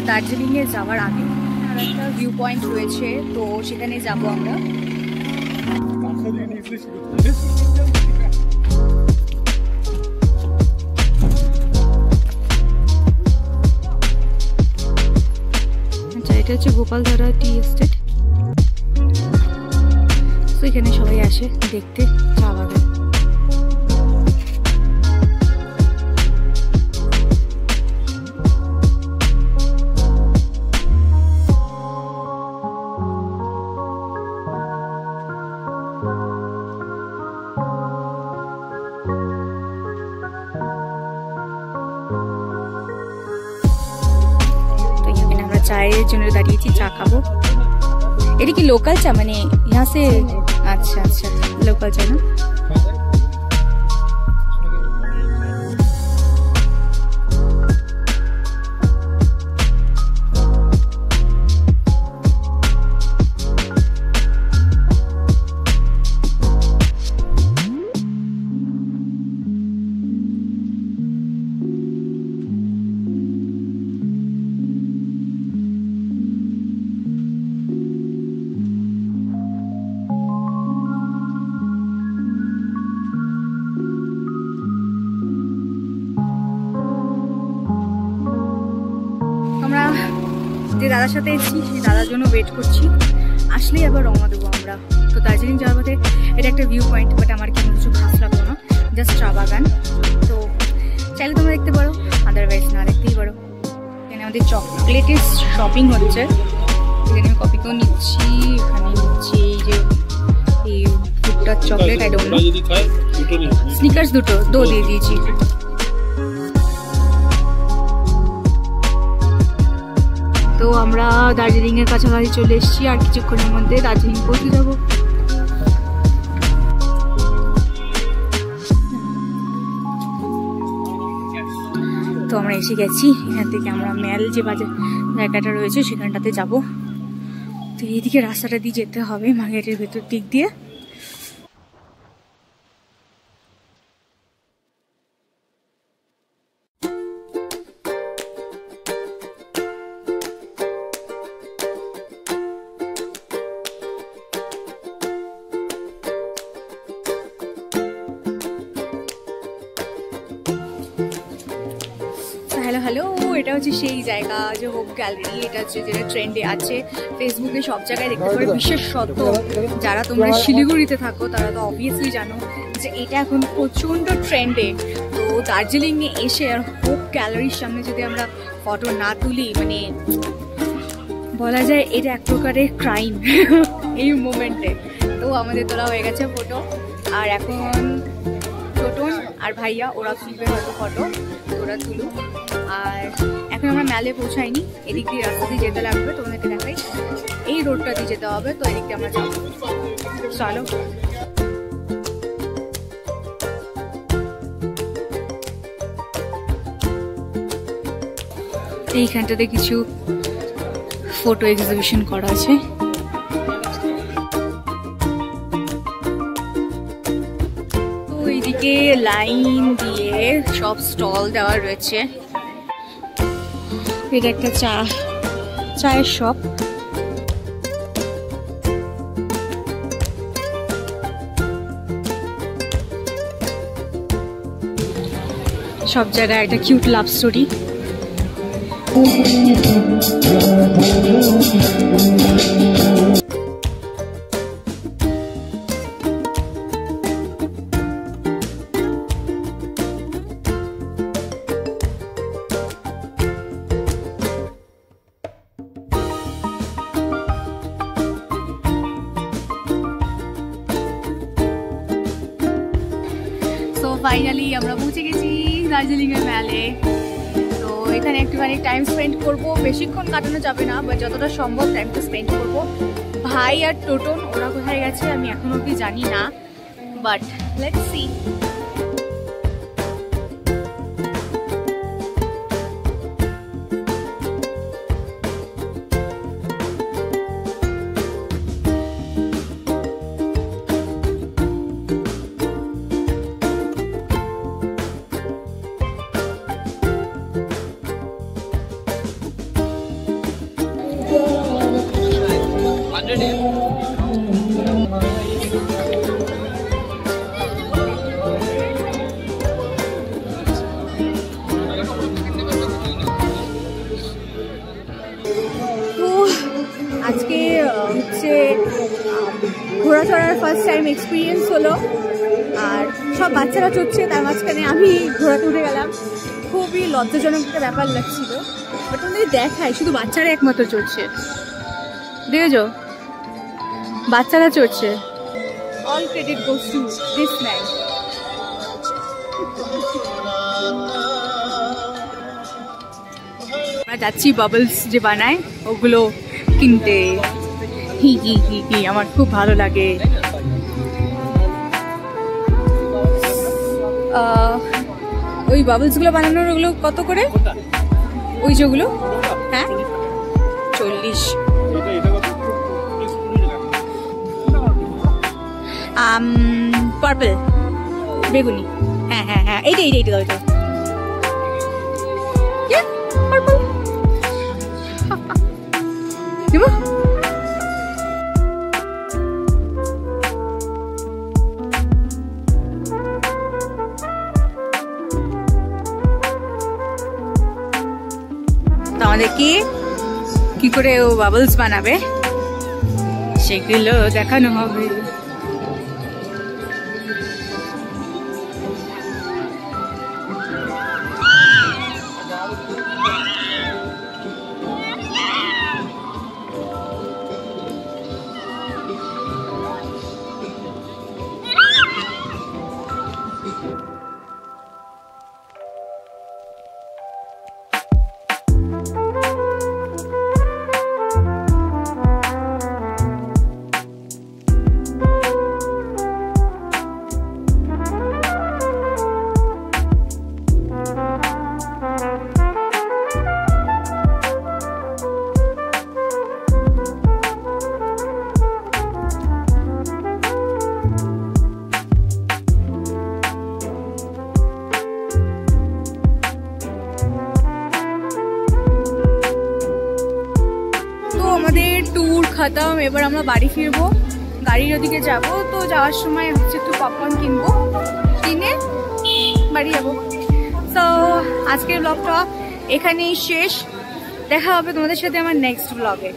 দার্জিলিংয়ে যাওয়ার আগে আর একটা ভিউ পয়েন্ট রয়েছে, তো সেখানে যাব আমরা। আচ্ছা, এটা হচ্ছে গোপালধারা টি এস্টেট। তো এখানে সবাই আসে দেখতে চা বাগান। চায়ের জন্য দাঁড়িয়েছি, চা খাবো। এটা কি লোকাল চা, মানে यहाँ से? আচ্ছা আচ্ছা, লোকাল চা না? আমরা যে দাদার সাথে এসেছি সেই দাদার জন্য ওয়েট করছি, আসলেই আবার রওনা দেবো আমরা। তো দার্জিলিং যাওয়ার পথে এটা একটা ভিউ পয়েন্ট, বাট আমার কেমন কিছু খাস লাগলো না, জাস্ট চা বাগান। তো চাইলে তোমরা দেখতে পারো, আদারওয়াইজ না দেখতেই পারো। এখানে আমাদের চকলেটের শপিং হচ্ছে, এখানে আমি কপিকেও নিচ্ছি, এখানে নিচ্ছি এই যে এই ফুটটার chocolate, I don't know, Snickers দুটো দিয়ে দিয়েছি। তো আমরা দার্জিলিং এর কাছাকাছি চলে এসেছি, আর কিছুক্ষণের মধ্যে দার্জিলিং পৌঁছে যাব। তো আমরা এসে গেছি, এখান থেকে আমরা মেল যে বাজার জায়গাটা রয়েছে সেখানটাতে যাব। তো এইদিকে রাস্তাটা দিয়ে যেতে হবে, মার্কেটের ভেতর দিক দিয়ে। হ্যালো হ্যালো, এটা হচ্ছে সেই জায়গা যে হোপ গ্যালারি। এটা হচ্ছে যেটা ট্রেন্ডে আছে, ফেসবুকে সব জায়গায় দেখতে পারে। বিশেষত যারা তোমরা শিলিগুড়িতে থাকো তারা তো অবভিয়াসলি জানো যে এটা এখন প্রচণ্ড ট্রেন্ডে। তো দার্জিলিংয়ে এসে আর হোপ গ্যালারির সামনে যদি আমরা ফটো না তুলি, মানে বলা যায় এটা এক প্রকারের ক্রাইম এই মোমেন্টে। তো আমাদের তোলা হয়ে গেছে ফটো, আর এখন টোটন আর ভাইয়া ওরা তুলবে হয়তো ফটো, ওরা তুলুক। আর এখন আমরা মেলে পৌঁছাইনি, এদিক দিয়ে রাস্তা দিয়ে যেতে লাগবে, তোমাদেরকে দেখাই। এই রোডটা দিয়ে যেতে হবে, তো এদিক দিয়ে আমরা যাবো। চলো। এইখানটাতে কিছু ফটো এক্সিবিশন করা আছে। তো এইদিকে লাইন দিয়ে সব স্টল দেওয়া রয়েছে। এটা একটা চায়ের শপ। সব জায়গায় একটা কিউট লাভ স্টোরি। ফাইনালি আমরা পৌঁছে গেছি দার্জিলিং এর মেলে। তো এখানে একটুখানি টাইম স্পেন্ড করবো, বেশিক্ষণ কাটানো যাবে না, বাট যতটা সম্ভব টাইমটা স্পেন্ড করবো। ভাই আর টোটন ওরা কোথায় গেছে আমি এখন অবধি জানি না, বাট লেটস সি। ঘোড়া চড়ার ফার্স্ট টাইম এক্সপিরিয়েন্স হলো, আর সব বাচ্চারা চড়ছে, তার মাঝখানে আমি ঘোড়াতে উঠে গেলাম। খুবই লজ্জাজনক একটা ব্যাপার লাগছিল, বাট আমাদের দেখায় শুধু বাচ্চারা একমাত্র চড়ছে, দেখেছো, বাচ্চারা চড়ছে। All credit goes to this man. আমরা যাচ্ছি বাবলস যে বানায় ওগুলো কিনতে। হি হি হি হি, আমার খুব ভালো লাগে। ওই বাবলসগুলো বানানোর ওগুলো কত করে? ওই যেগুলো, হ্যাঁ 40। পার্পল, বেগুনি, হ্যাঁ হ্যাঁ হ্যাঁ, এইটা এইটা এইটা দাও। পার্পল দেবো। আমাদেরকে কি করে ও বাবলস বানাবে সেগুলো দেখানো হবে। আমাদের ট্যুর খতম, এবার আমরা বাড়ি ফিরবো, গাড়ির ওদিকে যাব। তো যাওয়ার সময় হচ্ছে একটু পপকর্ন কিনবো, কিনে বাড়ি যাবো। তো আজকের ব্লগটা এখানেই শেষ, দেখা হবে তোমাদের সাথে আমার নেক্সট ব্লগে।